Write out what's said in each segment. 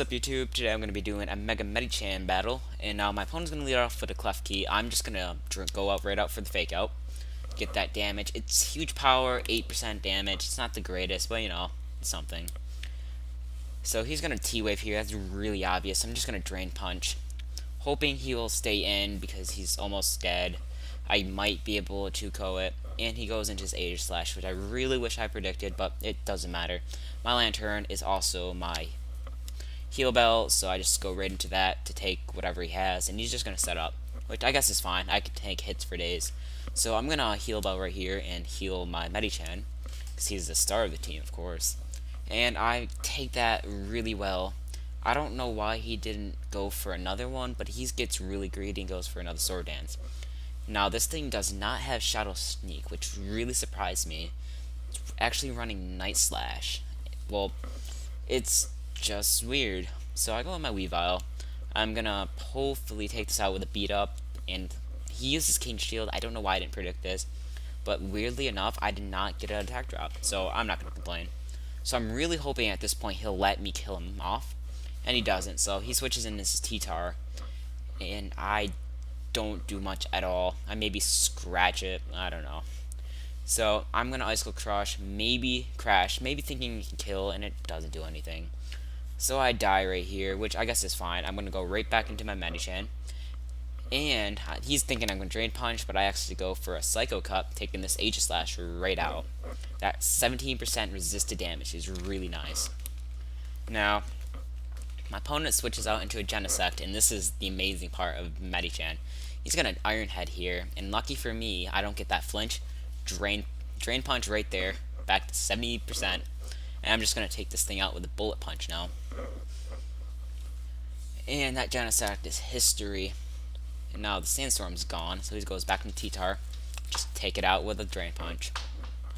What's up YouTube? Today I'm going to be doing a Mega Medicham battle, and now my opponent's going to lead off with a cleft key. I'm just going to go out right out for the fake out, get that damage. It's huge power, 8% damage. It's not the greatest, but you know, it's something. So he's going to T-wave here. That's really obvious. I'm just going to drain punch, hoping he will stay in because he's almost dead. I might be able to KO it, and he goes into his Aegis Slash, which I really wish I predicted, but it doesn't matter. My Lantern is also my heal bell, so I just go right into that to take whatever he has, and he's just going to set up, which I guess is fine. I could take hits for days. So I'm going to heal bell right here and heal my Medicham, because he's the star of the team, of course. And I take that really well. I don't know why he didn't go for another one, but he gets really greedy and goes for another Sword Dance. Now, this thing does not have Shadow Sneak, which really surprised me. It's actually running Night Slash. Well, it's just weird. So I go in my Weavile. I'm gonna hopefully take this out with a beat up, and he uses King Shield. I don't know why I didn't predict this, but weirdly enough, I did not get an attack drop, so I'm not gonna complain. So I'm really hoping at this point he'll let me kill him off, and he doesn't. So he switches in his T-Tar, and I don't do much at all. I maybe scratch it. I don't know. So I'm gonna Icicle Crush, maybe Crash, maybe thinking he can kill, and it doesn't do anything. So I die right here, which I guess is fine. I'm going to go right back into my Medicham. And he's thinking I'm going to Drain Punch, but I actually go for a Psycho Cup, taking this Aegis Slash right out. That 17% resisted damage is really nice. Now, my opponent switches out into a Genesect, and this is the amazing part of Medicham. He's got an Iron Head here, and lucky for me, I don't get that flinch. Drain Punch right there, back to 70%. And I'm just going to take this thing out with a Bullet Punch now. And that Genesect is history. And now the Sandstorm's gone, so he goes back into T-Tar. Just take it out with a Drain Punch.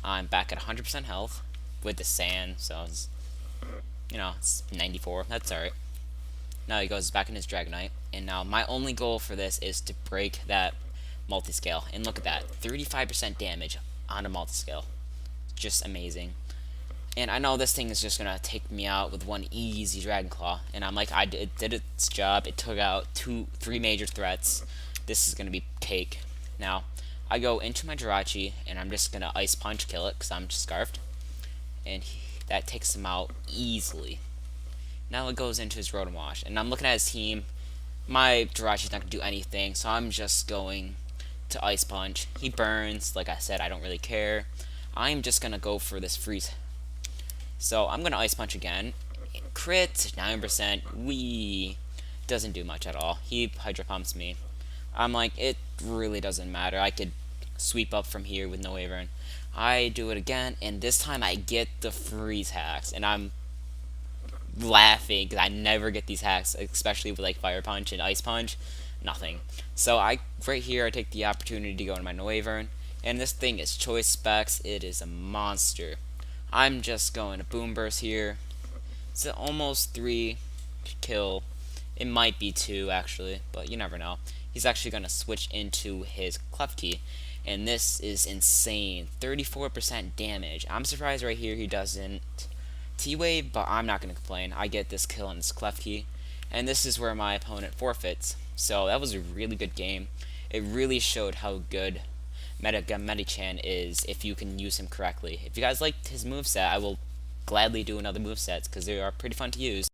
I'm back at 100% health with the Sand, so it's, you know, it's 94. That's alright. Now he goes back in his Dragonite. And now my only goal for this is to break that multiscale. And look at that, 35% damage on a multiscale. Just amazing. And I know this thing is just gonna take me out with one easy Dragon Claw, and I'm like, it did its job. It took out 3 major threats. This is gonna be cake. Now, I go into my Jirachi, and I'm just gonna Ice Punch kill it because I'm scarfed, and that takes him out easily. Now it goes into his Rotom Wash, and I'm looking at his team. My Jirachi's not gonna do anything, so I'm just going to Ice Punch. He burns. Like I said, I don't really care. I'm just gonna go for this freeze. So I'm gonna Ice Punch again. Crit 9%. Wee, doesn't do much at all. He Hydro Pumps me. I'm like, it really doesn't matter. I could sweep up from here with no Wavern. I do it again, and this time I get the freeze hacks, and I'm laughing because I never get these hacks, especially with like Fire Punch and Ice Punch. Nothing. So right here I take the opportunity to go into my no Wavern, and this thing is choice specs. It is a monster. I'm just going to Boom Burst here. It's almost 3 kill. It might be 2 actually, but you never know. He's actually going to switch into his Cleft Key, and this is insane. 34% damage. I'm surprised right here he doesn't T-Wave, but I'm not going to complain. I get this kill on his Cleft Key, and this is where my opponent forfeits. So that was a really good game. It really showed how good Medicham is if you can use him correctly. If you guys liked his moveset, I will gladly do another moveset because they are pretty fun to use.